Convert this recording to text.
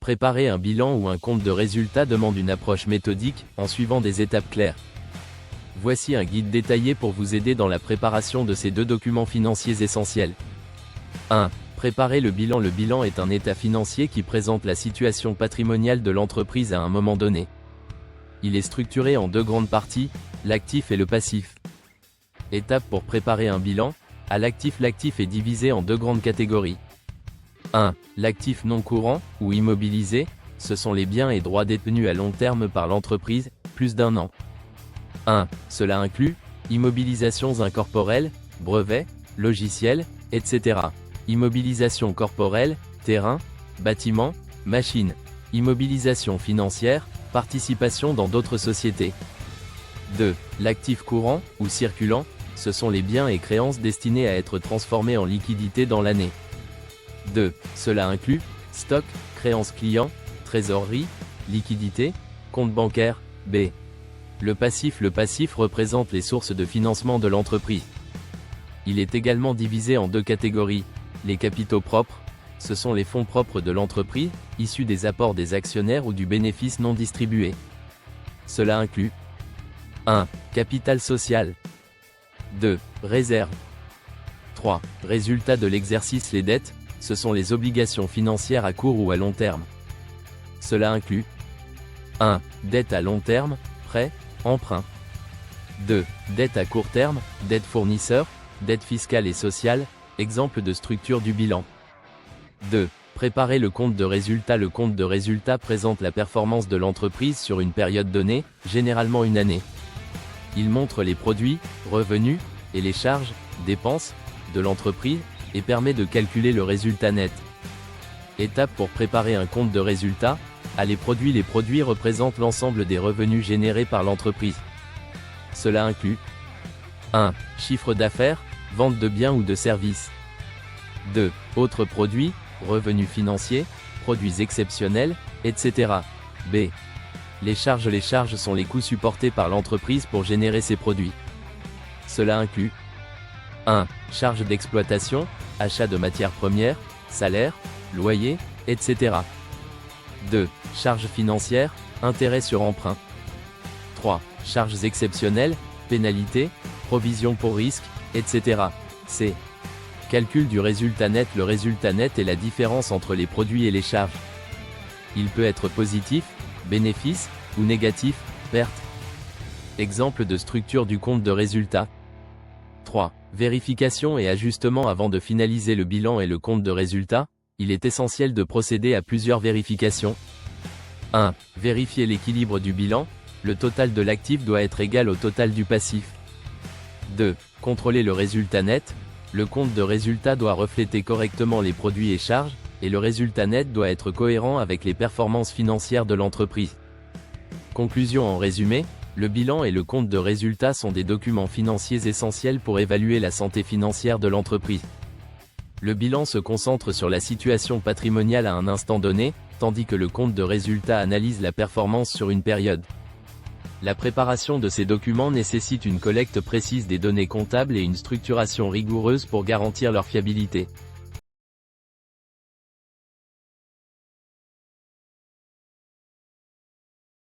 Préparer un bilan ou un compte de résultat demande une approche méthodique, en suivant des étapes claires. Voici un guide détaillé pour vous aider dans la préparation de ces deux documents financiers essentiels. 1. Préparer le bilan. Le bilan est un état financier qui présente la situation patrimoniale de l'entreprise à un moment donné. Il est structuré en deux grandes parties, l'actif et le passif. Étape pour préparer un bilan. À l'actif, l'actif est divisé en deux grandes catégories. 1. L'actif non courant, ou immobilisé, ce sont les biens et droits détenus à long terme par l'entreprise, plus d'1 an. 1. Cela inclut immobilisations incorporelles, brevets, logiciels, etc. Immobilisation corporelle, terrain, bâtiments, machines. Immobilisation financière, participation dans d'autres sociétés. 2. L'actif courant, ou circulant, ce sont les biens et créances destinés à être transformés en liquidité dans l'année. 2. Cela inclut stock, créances clients, trésorerie, liquidité, compte bancaire. B. Le passif représente les sources de financement de l'entreprise. Il est également divisé en deux catégories. Les capitaux propres, ce sont les fonds propres de l'entreprise, issus des apports des actionnaires ou du bénéfice non distribué. Cela inclut 1. Capital social. 2. Réserve. 3. Résultat de l'exercice. Les dettes, ce sont les obligations financières à court ou à long terme. Cela inclut 1. Dette à long terme, prêt, emprunt. 2. Dette à court terme, dette fournisseur, dette fiscale et sociale, exemple de structure du bilan. 2. Préparer le compte de résultat. Le compte de résultat présente la performance de l'entreprise sur une période donnée, généralement une année. Il montre les produits, revenus, et les charges, dépenses, de l'entreprise, et permet de calculer le résultat net. Étape pour préparer un compte de résultat. Les produits représentent l'ensemble des revenus générés par l'entreprise. Cela inclut 1. Chiffre d'affaires, vente de biens ou de services. 2. Autres produits, revenus financiers, produits exceptionnels, etc. B. Les charges sont les coûts supportés par l'entreprise pour générer ces produits. Cela inclut 1. Charges d'exploitation, achat de matières premières, salaires, loyers, etc. 2. Charges financières, intérêts sur emprunt. 3. Charges exceptionnelles, pénalités, provisions pour risques, etc. C. Calcul du résultat net. Le résultat net est la différence entre les produits et les charges. Il peut être positif, bénéfice, ou négatif, perte. Exemple de structure du compte de résultat. 3. Vérification et ajustement. Avant de finaliser le bilan et le compte de résultat, il est essentiel de procéder à plusieurs vérifications. 1. Vérifier l'équilibre du bilan. Le total de l'actif doit être égal au total du passif. 2. Contrôler le résultat net. Le compte de résultat doit refléter correctement les produits et charges, et le résultat net doit être cohérent avec les performances financières de l'entreprise. Conclusion. En résumé, le bilan et le compte de résultat sont des documents financiers essentiels pour évaluer la santé financière de l'entreprise. Le bilan se concentre sur la situation patrimoniale à un instant donné, tandis que le compte de résultat analyse la performance sur une période. La préparation de ces documents nécessite une collecte précise des données comptables et une structuration rigoureuse pour garantir leur fiabilité.